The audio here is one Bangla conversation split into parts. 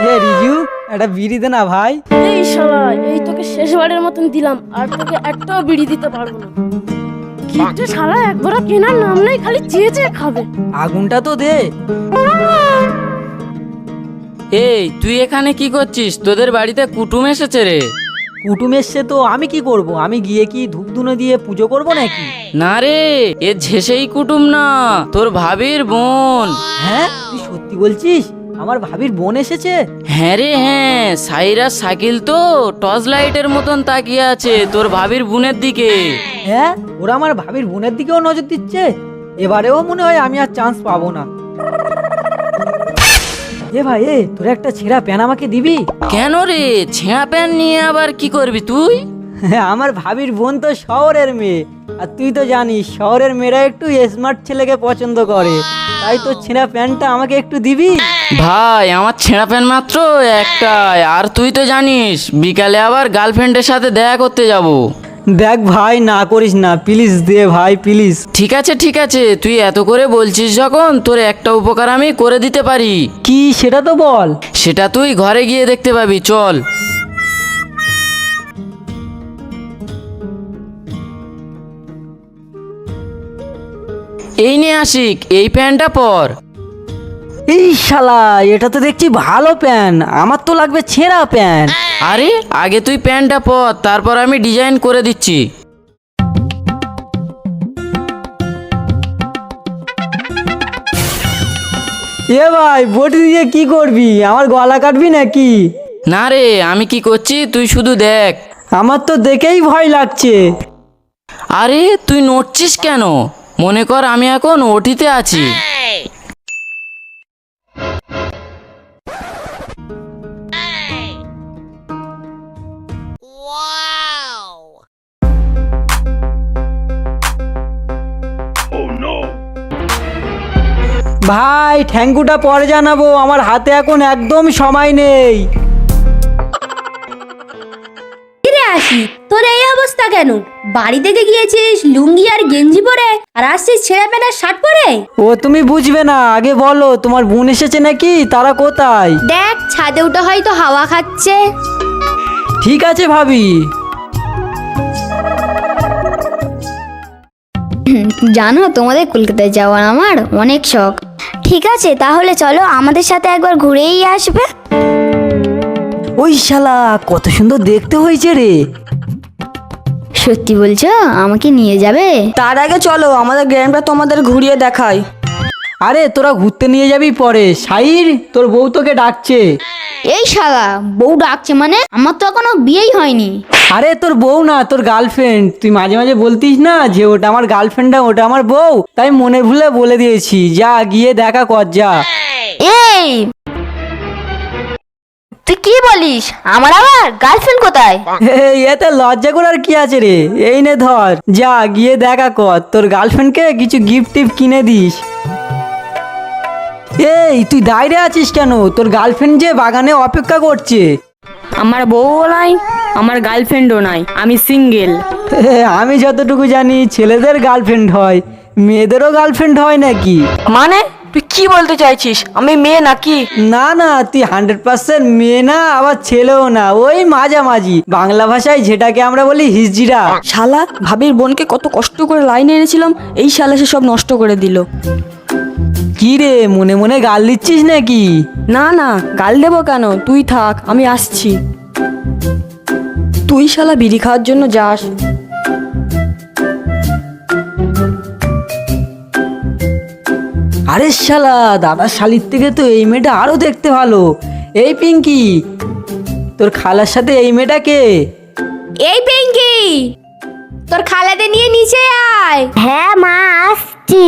রিজু, একটা বিড়ি দে না ভাই। এই শালা, এই তোকে শেষবারের মতন দিলাম, আর তোকে একটাও বিড়ি দিতে পারবো না। কিন্তু শালা একবার কেনার নাম নেই, খালি চেয়ে চেয়ে খাবে। আগুনটা তো দে। এই তুই এখানে কি করছিস? তোদের বাড়িতে কুটুম এসেছে রে। কুটুম এসছে তো আমি কি করব? আমি গিয়ে কি ধূপ ধুনো দিয়ে পুজো করব নাকি? না রে, এ ঝেসেই কুটুম না, তোর ভাবির বোন। হ্যাঁ, তুই সত্যি বলছিস? আমার ভাবির বোন এসেছে? হ্যাঁ রে হ্যাঁ, সাইরা সাইকেল তো টর্চ লাইটের মতন তাকিয়ে আছে তোর ভাবির বোনের দিকে। হ্যাঁ, ওরা আমার ভাবির বোনের দিকেও নজর দিচ্ছে। এবারেও মনে হয় আমি আর চান্স পাবো না। এ ভাই, তোর একটা ছেঁড়া প্যান আমাকে দিবি? কেন রে, ছেঁড়া প্যান্ট নিয়ে আবার কি করবি তুই? আমার ভাবির বোন তো শহরের মেয়ে, আর তুই তো জানিস শহরের মেয়েরা একটু স্মার্ট ছেলেকে পছন্দ করে। তাই তো ছেঁড়া প্যান্টটা আমাকে একটু দিবি? ভাই, আমার ছেঁড়া প্যান্ট মাত্র একটাই, আর তুই তো জানিস বিকালে আবার গার্লফ্রেন্ডের সাথে দেখা করতে যাব। দেখ ভাই, না করিস না, প্লিজ দে ভাই, প্লিজ। ঠিক আছে ঠিক আছে, তুই এত করে বলছিস যখন, তোর একটা উপকার আমি করে দিতে পারি। কি সেটা তো বল। সেটা তুই ঘরে গিয়ে দেখতে পাবি, চল। এই নে আশিক, এই প্যান্টটা পর। এই শালা, এটা তো দেখছি ভালো প্যান্ট, আমার তো লাগবে ছেঁড়া প্যান্ট। আরে আগে তুই প্যান্টটা পর, তারপর আমি ডিজাইন করে দিচ্ছি। এ ভাই, বটি দিয়ে কি করবি? আমার গলা কাটবি নাকি? না রে, আমি কি করছি তুই শুধু দেখ। আমার তো দেখেই ভয় লাগছে। আরে তুই নড়ছিস কেন? মনে কর আমি এখন ওটিতে আছি। ভাই, থ্যাঙ্কুটা পরে জানাবো, আমার হাতে এখন একদম সময় নেই। ফিরে আসি, তোর এই অবস্থা কেন? বাড়ি থেকে গিয়েছিস লুঙ্গি আর গেঞ্জি পরে, আর আসছিস ছেঁড়া প্যান্ট শার্ট পরে? ও তুমি বুঝবে না, আগে বলো তোমার বোন এসেছে নাকি? তারা কোথায়? দেখ, ছাদে উঠে হয়তো হাওয়া খাচ্ছে। ঠিক আছে ভাবি। জানো, তোমাদের কলকাতায় যাওয়ার আমার অনেক শখ। ঠিক আছে, তাহলে চলো আমাদের সাথে একবার ঘুরেই আসবে। ওই শালা, কত সুন্দর দেখতে হয়েছে রে। সত্যি বলছো? আমাকে নিয়ে যাবে? তার আগে চলো আমাদের গ্রামটা তোমাদের ঘুরিয়ে দেখাই। আরে তোরা ঘুরতে নিয়ে যাবি পরে। সাইর, তোর বউ তোকে ডাকছে। এই শালা, বউ ডাকছে মানে? আমার তো এখনো বিয়েই হয়নি। আরে তোর বউ না, তোর গার্লফ্রেন্ড। তুই মাঝে মাঝে বলতিস না যে ওটা আমার গার্লফ্রেন্ড না, ওটা আমার বউ। তাই মনে ভুলে বলে দিয়েছি, যা গিয়ে দেখা কর যা। এই, তুই কি বলিস? আমার আবার গার্লফ্রেন্ড কোথায়? এতে লজ্জা করার কি আছে রে? এই নে ধর, যা গিয়ে দেখা কর, তোর গার্লফ্রেন্ডকে কিছু গিফট টিফট কিনে দিস। এই তুই দাঁড়িয়ে আছিস কেন? তোর গার্লফ্রেন্ড যে বাগানে অপেক্ষা করছে। আমার বউও নাই, আমার গার্লফ্রেন্ডও নাই, আমি সিঙ্গেল। আমি যতটুকু জানি ছেলেদের গার্লফ্রেন্ড হয়, মেয়েদেরও গার্লফ্রেন্ড হয় নাকি? মানে তুই কি বলতে চাইছিস? আমি মেয়ে নাকি? না না, তুই 100% মেয়ে না, আবার ছেলেও না, ওই মাঝামাঝি। বাংলা ভাষায় যেটাকে আমরা বলি হিজড়া। শালা, ভাবির বোনকে কত কষ্ট করে লাইনে এনেছিলাম, এই শালা সে সব নষ্ট করে দিল। কি রে, মনে মনে গাল দিচ্ছিস নাকি? না না, গাল দেবো কেন? তুই থাক, আমি আসছি। তুই শালা বিড়ি খাওয়ার জন্য যাস। আরে শালা, দাদার শালির থেকে তো এই মেয়েটা আরো দেখতে ভালো। এই পিঙ্কি, তোর খালার সাথে এই মেয়েটা কে? এই পিঙ্কি, তোর খালাদের নিয়ে নিচে আয়। হ্যাঁ মা, আসছি।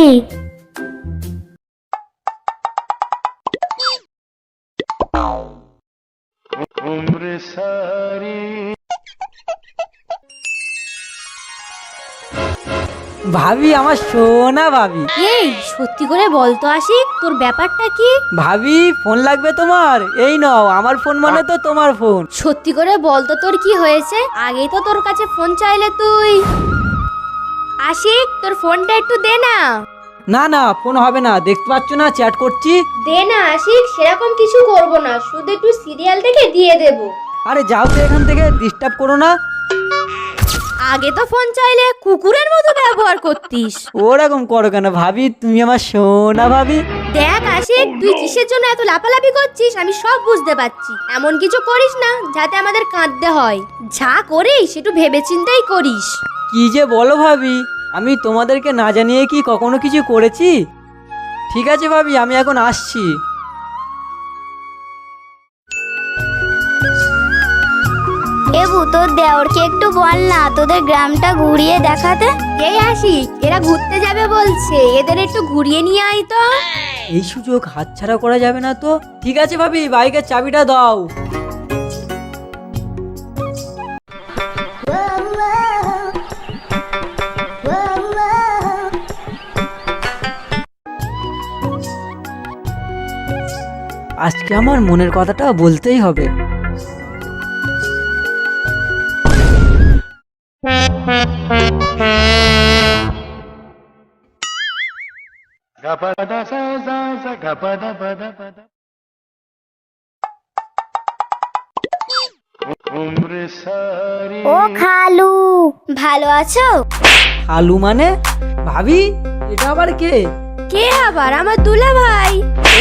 ভাবি, আমার সোনা ভাবি। এই, সত্যি করে বলতো আশিক, তোর ব্যাপারটা কি? ভাবি, ফোন লাগবে তোমার? এই নাও, আমার ফোন মানে তো তোমার ফোন। সত্যি করে বলতো তোর কি হয়েছে? আগেই তো তোর কাছে ফোন চাইলে তুই। আশিক, তোর ফোনটা একটু দে না। না না, ফোন হবে না, দেখতে পাচ্ছ না চ্যাট করছি। দে না আশিক, সেরকম কিছু করব না, শুধু একটু সিরিয়াল দেখে দিয়ে দেব। আরে যাও তো এখান থেকে, ডিস্টার্ব করো না। আগে তো ফোন চাইলে কুকুরের মতো ব্যবহার করতিস। ওরকম করো কেন ভাবি, তুমি আমার সোনা ভাবি। দেখ আশিক, তুই কিসের জন্য এত লাফালাফি করছিস আমি সব বুঝতে পারছি। এমন কিছু করিস না যাতে আমাদের কাঁদতে হয়। যা করিস একটু ভেবেচিন্তেই করিস। কি যে বলো ভাবি, আমি তোমাদেরকে না জানিয়ে কি কখনো কিছু করেছি? ঠিক আছে ভাবি, আমি এখন আসছি। এবু, তোর দেওরকে একটু বল না তোদের গ্রামটা ঘুরিয়ে দেখাতে। এই আশিক, এরা ঘুরতে যাবে বলছে, এদের একটু ঘুরিয়ে নিয়ে আয় তো। এই সুযোগ হাতছাড়া করা যাবে না তো। ঠিক আছে ভাবি, বাইকের চাবিটা দাও। আজকে আমার মনের কথাটা বলতেই হবে। ও খালু, ভালো আছো? আলু মানে? ভাবি, এটা আবার কে? কে আবার? আমার দুলা ভাই।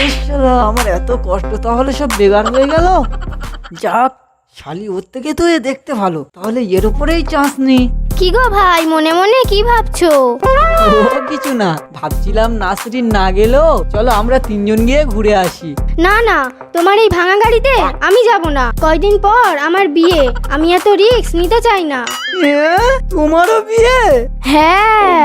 ইস শালা, আমার এত কষ্ট তাহলে সব বেকার হয়ে গেল। যাক, শালি ওর থেকে তো এ দেখতে ভালো, তাহলে এর উপরেই চান্স নেই। কি গো ভাই, মনে মনে কি ভাবছো? ও কিছু না, ভাবছিলাম নাসরিন না গেলেও চলো আমরা তিনজন গিয়ে ঘুরে আসি। না না, তোমার এই ভাঙা গাড়িতে আমি যাব না। কয়দিন পর আমার বিয়ে, আমি এত রিস্ক নিতে চাই না। তোমারও বিয়ে? হ্যাঁ।